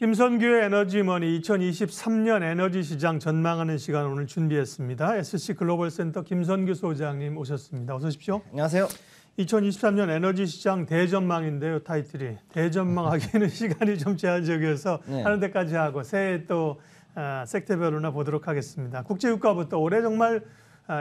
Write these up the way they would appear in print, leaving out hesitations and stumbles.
김선규의 에너지머니 2023년 에너지 시장 전망하는 시간 오늘 준비했습니다. SC 글로벌 센터 김선규 소장님 오셨습니다. 어서 오십시오. 안녕하세요. 2023년 에너지 시장 대전망인데요. 타이틀이 대전망하기에는 시간이 좀 제한적이어서 하는 데까지 하고 새해 또 섹터별로나 보도록 하겠습니다. 국제유가부터 올해 정말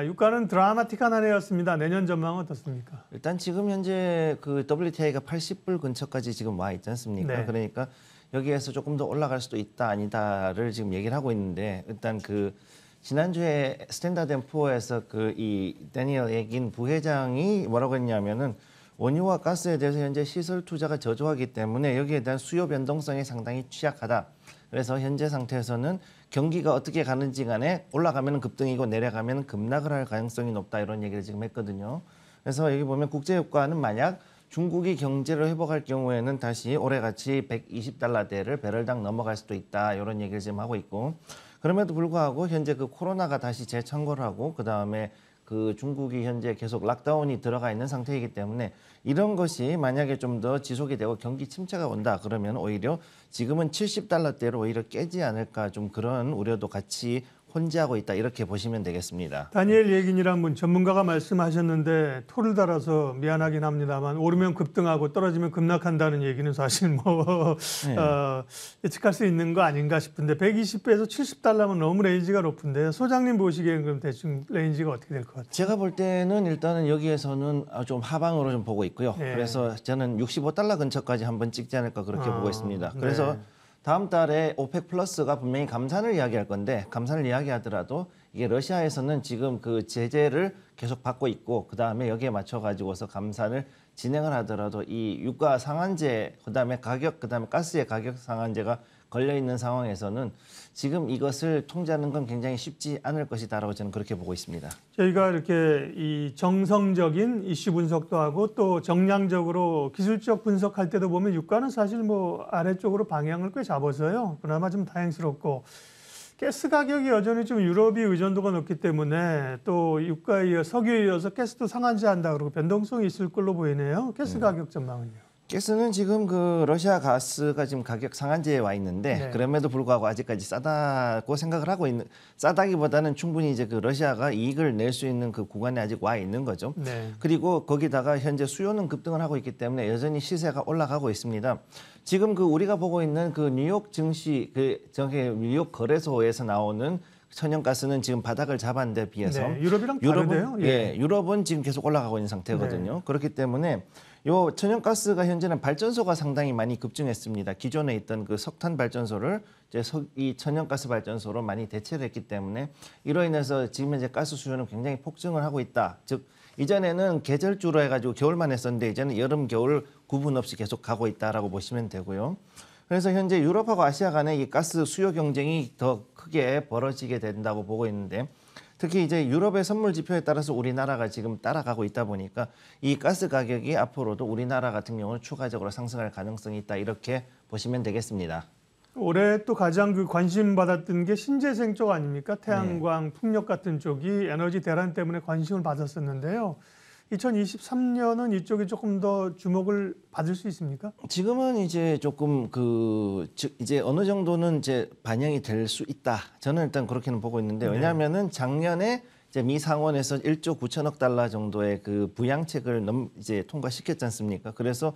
유가는 드라마틱한 한 해였습니다. 내년 전망은 어떻습니까? 일단 지금 현재 그 WTI가 80불 근처까지 지금 와 있지 않습니까? 네. 그러니까 여기에서 조금 더 올라갈 수도 있다 아니다를 지금 얘기를 하고 있는데, 일단 그 지난주에 스탠다드 앤 푸어에서 그 이 데니얼 에긴 부회장이 뭐라고 했냐면은 원유와 가스에 대해서 현재 시설 투자가 저조하기 때문에 여기에 대한 수요 변동성이 상당히 취약하다. 그래서 현재 상태에서는 경기가 어떻게 가는지 간에 올라가면 급등이고 내려가면 급락을 할 가능성이 높다, 이런 얘기를 지금 했거든요. 그래서 여기 보면 국제유가는 만약 중국이 경제를 회복할 경우에는 다시 올해같이 120달러대를 배럴당 넘어갈 수도 있다, 이런 얘기를 지금 하고 있고, 그럼에도 불구하고 현재 그 코로나가 다시 재창궐을 하고 그다음에 그 중국이 현재 계속 락다운이 들어가 있는 상태이기 때문에 이런 것이 만약에 좀 더 지속이 되고 경기 침체가 온다 그러면 오히려 지금은 70달러대로 오히려 깨지 않을까, 좀 그런 우려도 같이 혼재하고 있다, 이렇게 보시면 되겠습니다. 다니엘 예긴이란 분 전문가가 말씀하셨는데 토를 달아서 미안하긴 합니다만 오르면 급등하고 떨어지면 급락한다는 얘기는 사실 뭐 예측할 수 있는 거 아닌가 싶은데 120배에서 70달러면 너무 레인지가 높은데 소장님 보시기에는 그럼 대충 레인지가 어떻게 될 것 같아요? 제가 볼 때는 일단은 여기에서는 좀 하방으로 좀 보고 있고요. 네. 그래서 저는 65달러 근처까지 한번 찍지 않을까 그렇게 보고 있습니다. 네. 그래서 다음 달에 오펙 플러스가 분명히 감산을 이야기할 건데, 감산을 이야기하더라도 이게 러시아에서는 지금 그 제재를 계속 받고 있고 그다음에 여기에 맞춰 가지고서 감산을 진행을 하더라도 이 유가 상한제, 그다음에 가격, 그다음에 가스의 가격 상한제가 걸려 있는 상황에서는 지금 이것을 통제하는 건 굉장히 쉽지 않을 것이다라고 저는 그렇게 보고 있습니다. 저희가 이렇게 이 정성적인 이슈 분석도 하고 또 정량적으로 기술적 분석할 때도 보면 유가는 사실 뭐 아래쪽으로 방향을 꽤 잡아서요. 그나마 좀 다행스럽고 가스 가격이 여전히 좀 유럽이 의존도가 높기 때문에 또 유가에 이어 석유에 이어서 가스도 상한제 한다 그러고 변동성이 있을 걸로 보이네요. 가스 가격 전망은요? 가스는 지금 그 러시아 가스가 지금 가격 상한제에 와 있는데 네. 그럼에도 불구하고 아직까지 싸다고 생각을 하고 있는, 싸다기보다는 충분히 이제 그 러시아가 이익을 낼 수 있는 그 구간에 아직 와 있는 거죠. 네. 그리고 거기다가 현재 수요는 급등을 하고 있기 때문에 여전히 시세가 올라가고 있습니다. 지금 그 우리가 보고 있는 그 뉴욕 증시, 그 저기 뉴욕 거래소에서 나오는 천연가스는 지금 바닥을 잡은 데 비해서 네, 유럽이랑 다른데요? 유럽은 지금 계속 올라가고 있는 상태거든요. 네. 그렇기 때문에 요 천연가스가 현재는 발전소가 상당히 많이 급증했습니다. 기존에 있던 그 석탄 발전소를 이제 이 천연가스 발전소로 많이 대체를 했기 때문에 이로 인해서 지금 현재 가스 수요는 굉장히 폭증을 하고 있다. 즉 이전에는 계절주로 해가지고 겨울만 했었는데 이제는 여름, 겨울 구분 없이 계속 가고 있다라고 보시면 되고요. 그래서 현재 유럽하고 아시아 간의 이 가스 수요 경쟁이 더 크게 벌어지게 된다고 보고 있는데, 특히 이제 유럽의 선물 지표에 따라서 우리나라가 지금 따라가고 있다 보니까 이 가스 가격이 앞으로도 우리나라 같은 경우는 추가적으로 상승할 가능성이 있다, 이렇게 보시면 되겠습니다. 올해 또 가장 그 관심 받았던 게 신재생 쪽 아닙니까? 태양광, 풍력 같은 쪽이 에너지 대란 때문에 관심을 받았었는데요. 2023년은 이쪽이 조금 더 주목을 받을 수 있습니까? 지금은 이제 조금 이제 어느 정도는 이제 반영이 될 수 있다. 저는 일단 그렇게는 보고 있는데, 왜냐하면은 작년에 이제 미 상원에서 1조 9천억 달러 정도의 그 부양책을 이제 통과시켰지 않습니까? 그래서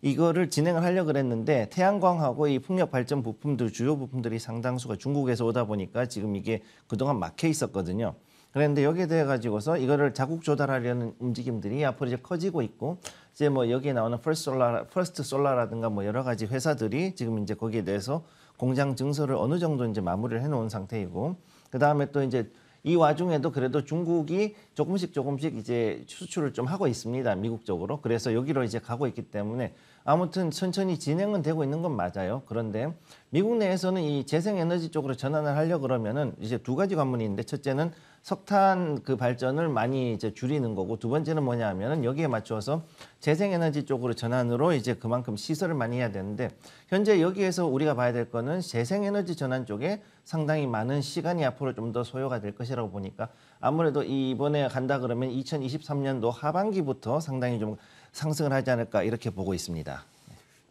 이거를 진행을 하려고 그랬는데 태양광하고 이 풍력 발전 부품들, 주요 부품들이 상당수가 중국에서 오다 보니까 지금 이게 그동안 막혀 있었거든요. 그런데 여기에 대해 가지고서 이거를 자국 조달하려는 움직임들이 앞으로 이제 커지고 있고, 이제 뭐 여기에 나오는 퍼스트 솔라라든가 뭐 여러 가지 회사들이 지금 이제 거기에 대해서 공장 증설을 어느 정도 이제 마무리를 해놓은 상태이고, 그 다음에 또 이제 이 와중에도 그래도 중국이 조금씩 이제 수출을 좀 하고 있습니다, 미국 쪽으로. 그래서 여기로 이제 가고 있기 때문에 아무튼 천천히 진행은 되고 있는 건 맞아요. 그런데 미국 내에서는 이 재생에너지 쪽으로 전환을 하려 그러면은 이제 두 가지 관문이 있는데, 첫째는 석탄 그 발전을 많이 이제 줄이는 거고, 두 번째는 뭐냐 하면은 여기에 맞춰서 재생에너지 쪽으로 전환으로 이제 그만큼 시설을 많이 해야 되는데, 현재 여기에서 우리가 봐야 될 거는 재생에너지 전환 쪽에 상당히 많은 시간이 앞으로 좀 더 소요가 될 것이라고 보니까 아무래도 이번에 간다 그러면 2023년도 하반기부터 상당히 좀 상승을 하지 않을까, 이렇게 보고 있습니다.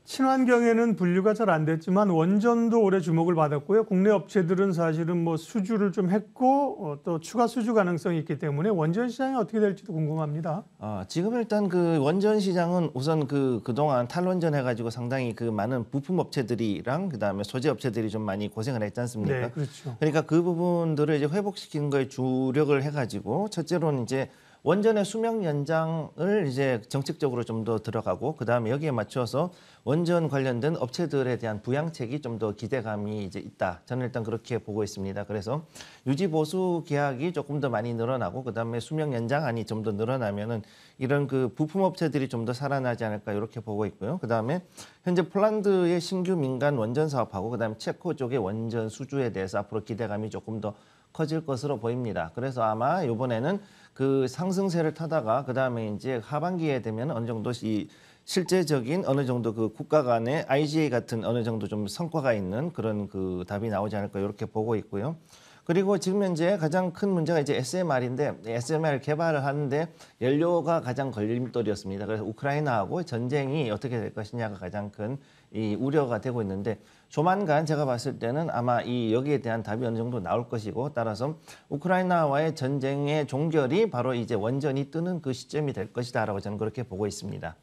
친환경에는 분류가 잘 안 됐지만 원전도 올해 주목을 받았고요. 국내 업체들은 사실은 뭐 수주를 좀 했고 또 추가 수주 가능성이 있기 때문에 원전 시장이 어떻게 될지도 궁금합니다. 지금 일단 그 원전 시장은 우선 그동안 탈원전 해가지고 상당히 그 많은 부품 업체들이랑 그다음에 소재 업체들이 좀 많이 고생을 했지 않습니까? 네, 그렇죠. 그러니까 그 부분들을 이제 회복시키는 거에 주력을 해가지고 첫째로는 이제 원전의 수명 연장을 이제 정책적으로 좀 더 들어가고 그다음에 여기에 맞춰서 원전 관련된 업체들에 대한 부양책이 좀 더 기대감이 이제 있다. 저는 일단 그렇게 보고 있습니다. 그래서 유지 보수 계약이 조금 더 많이 늘어나고 그다음에 수명 연장안이 좀 더 늘어나면은 이런 그 부품 업체들이 좀 더 살아나지 않을까 이렇게 보고 있고요. 그다음에 현재 폴란드의 신규 민간 원전 사업하고 그다음에 체코 쪽의 원전 수주에 대해서 앞으로 기대감이 조금 더 커질 것으로 보입니다. 그래서 아마 이번에는 그 상승세를 타다가 그다음에 이제 하반기에 되면 어느 정도 이 실제적인 어느 정도 그 국가 간의 IGA 같은 어느 정도 좀 성과가 있는 그런 그 답이 나오지 않을까 이렇게 보고 있고요. 그리고 지금 현재 가장 큰 문제가 이제 SMR인데 SMR 개발을 하는데 연료가 가장 걸림돌이었습니다. 그래서 우크라이나하고 전쟁이 어떻게 될 것이냐가 가장 큰 이 우려가 되고 있는데 조만간 제가 봤을 때는 아마 이 여기에 대한 답이 어느 정도 나올 것이고 따라서 우크라이나와의 전쟁의 종결이 바로 이제 원전이 뜨는 그 시점이 될 것이다라고 저는 그렇게 보고 있습니다.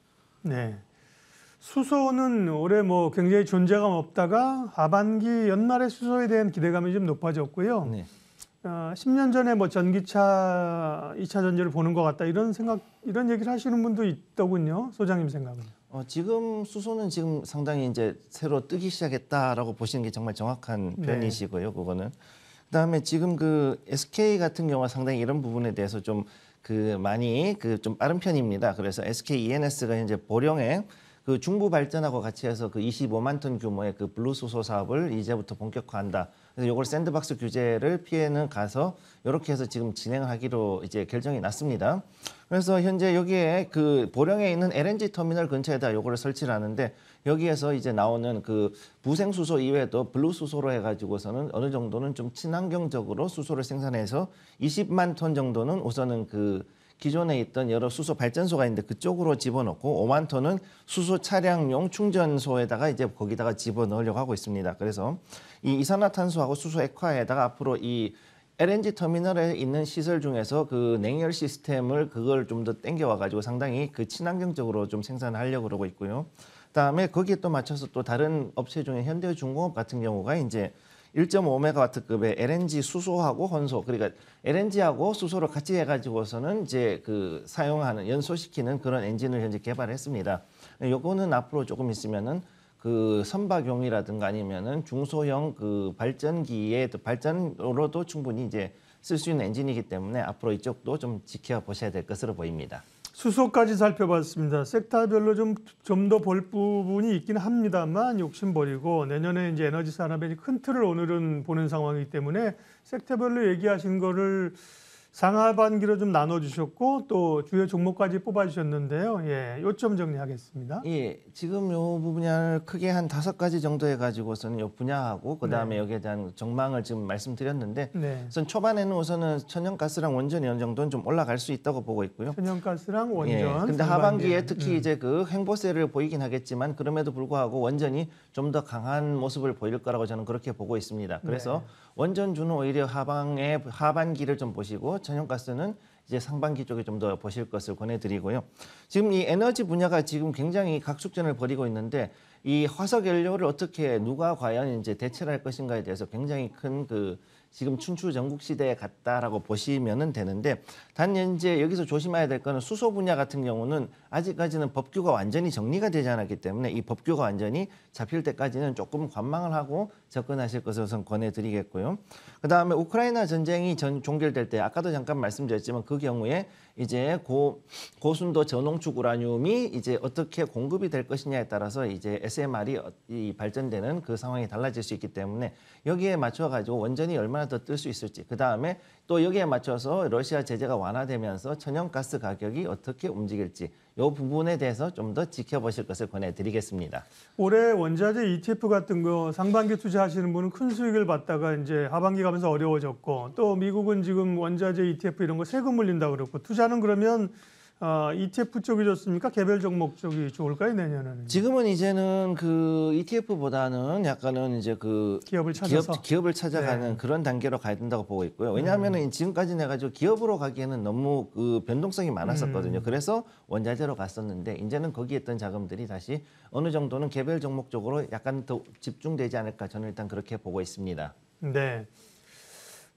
네. 수소는 올해 뭐 굉장히 존재감 없다가 하반기 연말에 수소에 대한 기대감이 좀 높아졌고요. 네. 10년 전에 뭐 전기차 2차 전지를 보는 것 같다 이런 생각 이런 얘기를 하시는 분도 있더군요. 소장님 생각은요? 지금 수소는 지금 상당히 이제 새로 뜨기 시작했다라고 보시는 게 정말 정확한 표현이시고요. 그거는 그다음에 지금 그 SK 같은 경우가 상당히 이런 부분에 대해서 좀 그 많이 그 좀 빠른 편입니다. 그래서 SK E&S가 현재 보령에 그 중부 발전하고 같이 해서 그 25만 톤 규모의 그 블루 수소 사업을 이제부터 본격화한다. 그래서 이걸 샌드박스 규제를 피해는 가서 이렇게 해서 지금 진행을 하기로 이제 결정이 났습니다. 그래서 현재 여기에 그 보령에 있는 LNG 터미널 근처에다 요거를 설치를 하는데 여기에서 이제 나오는 그 부생 수소 이외에도 블루 수소로 해가지고서는 어느 정도는 좀 친환경적으로 수소를 생산해서 20만 톤 정도는 우선은 그 기존에 있던 여러 수소 발전소가 있는데 그쪽으로 집어넣고 5만 톤은 수소 차량용 충전소에다가 이제 거기다가 집어넣으려고 하고 있습니다. 그래서 이 이산화탄소하고 수소 액화에다가 앞으로 이 LNG 터미널에 있는 시설 중에서 그 냉열 시스템을 그걸 좀 더 땡겨와 가지고 상당히 그 친환경적으로 좀 생산하려고 그러고 있고요. 그다음에 거기에 또 맞춰서 또 다른 업체 중에 현대중공업 같은 경우가 이제 1.5메가와트급의 LNG 수소하고 혼소, 그러니까 LNG하고 수소를 같이 해가지고서는 이제 그 사용하는 연소시키는 그런 엔진을 현재 개발했습니다. 요거는 앞으로 조금 있으면은 그 선박용이라든가 아니면은 중소형 그 발전기의 발전으로도 충분히 이제 쓸 수 있는 엔진이기 때문에 앞으로 이쪽도 좀 지켜보셔야 될 것으로 보입니다. 수소까지 살펴봤습니다. 섹터별로 좀 더 볼 부분이 있긴 합니다만 욕심 버리고 내년에 이제 에너지 산업의 큰 틀을 오늘은 보는 상황이기 때문에 섹터별로 얘기하신 거를 상하반기로 좀 나눠주셨고 또 주요 종목까지 뽑아주셨는데요. 예, 요점 정리하겠습니다. 예, 지금 요 분야를 크게 한 5가지 정도 해가지고서는 요 분야하고 그다음에 여기에 대한 전망을 지금 말씀드렸는데 네. 우선 초반에는 우선은 천연가스랑 원전이 어느 정도는 좀 올라갈 수 있다고 보고 있고요. 천연가스랑 원전. 예, 근데 상반기에. 하반기에 특히 이제 그 횡보세를 보이긴 하겠지만 그럼에도 불구하고 원전이 좀 더 강한 모습을 보일 거라고 저는 그렇게 보고 있습니다. 그래서 원전주는 오히려 하반기를 좀 보시고 천연가스는 이제 상반기 쪽에 좀 더 보실 것을 권해드리고요. 지금 이 에너지 분야가 지금 굉장히 각축전을 벌이고 있는데 이 화석 연료를 어떻게 누가 과연 이제 대체를 할 것인가에 대해서 굉장히 큰 그 지금 춘추 전국 시대에 갔다라고 보시면은 되는데 단 이제 여기서 조심해야 될 거는 수소 분야 같은 경우는 아직까지는 법규가 완전히 정리가 되지 않았기 때문에 이 법규가 완전히 잡힐 때까지는 조금 관망을 하고 접근하실 것을 우선 권해드리겠고요. 그다음에 우크라이나 전쟁이 종결될 때 아까도 잠깐 말씀드렸지만 그 경우에 이제 고순도 저농축 우라늄이 이제 어떻게 공급이 될 것이냐에 따라서 이제 SMR이 이 발전되는 그 상황이 달라질 수 있기 때문에 여기에 맞춰 가지고 원전이 얼마나 더 뜰 수 있을지 그다음에 또 여기에 맞춰서 러시아 제재가 완화되면서 천연가스 가격이 어떻게 움직일지 이 부분에 대해서 좀 더 지켜보실 것을 권해드리겠습니다. 올해 원자재 ETF 같은 거 상반기 투자하시는 분은 큰 수익을 받다가 이제 하반기 가면서 어려워졌고 또 미국은 지금 원자재 ETF 이런 거 세금 물린다 그랬고 투자는 그러면 ETF 쪽이 좋습니까? 개별 종목 쪽이 좋을까요, 내년에는? 지금은 이제는 그 ETF보다는 약간은 이제 그 기업을 찾아서. 기업을 찾아가는 네. 그런 단계로 가야 된다고 보고 있고요. 왜냐하면은 지금까지 내가 기업으로 가기에는 너무 그 변동성이 많았었거든요. 그래서 원자재로 갔었는데 이제는 거기에 있던 자금들이 다시 어느 정도는 개별 종목 쪽으로 약간 더 집중되지 않을까 저는 일단 그렇게 보고 있습니다. 네.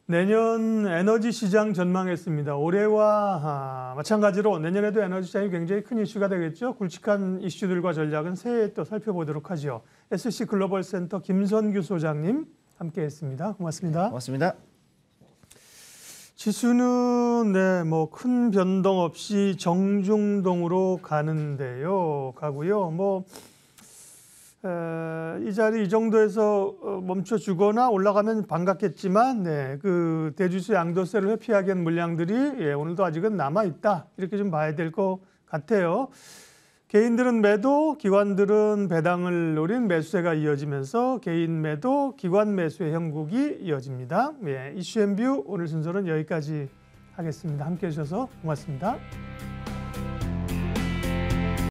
내년 에너지 시장 전망했습니다. 올해와 마찬가지로 내년에도 에너지 시장이 굉장히 큰 이슈가 되겠죠. 굵직한 이슈들과 전략은 새해에 또 살펴보도록 하죠. SC 글로벌 센터 김선규 소장님 함께했습니다. 고맙습니다. 고맙습니다. 지수는 뭐 큰 변동 없이 정중동으로 가고요. 이 자리 이 정도에서 멈춰주거나 올라가면 반갑겠지만, 그 대주주 양도세를 회피하기 위한 물량들이 오늘도 아직은 남아 있다 이렇게 좀 봐야 될 것 같아요. 개인들은 매도, 기관들은 배당을 노린 매수세가 이어지면서 개인 매도, 기관 매수의 형국이 이어집니다. 이슈앤뷰 오늘 순서는 여기까지 하겠습니다. 함께해 주셔서 고맙습니다.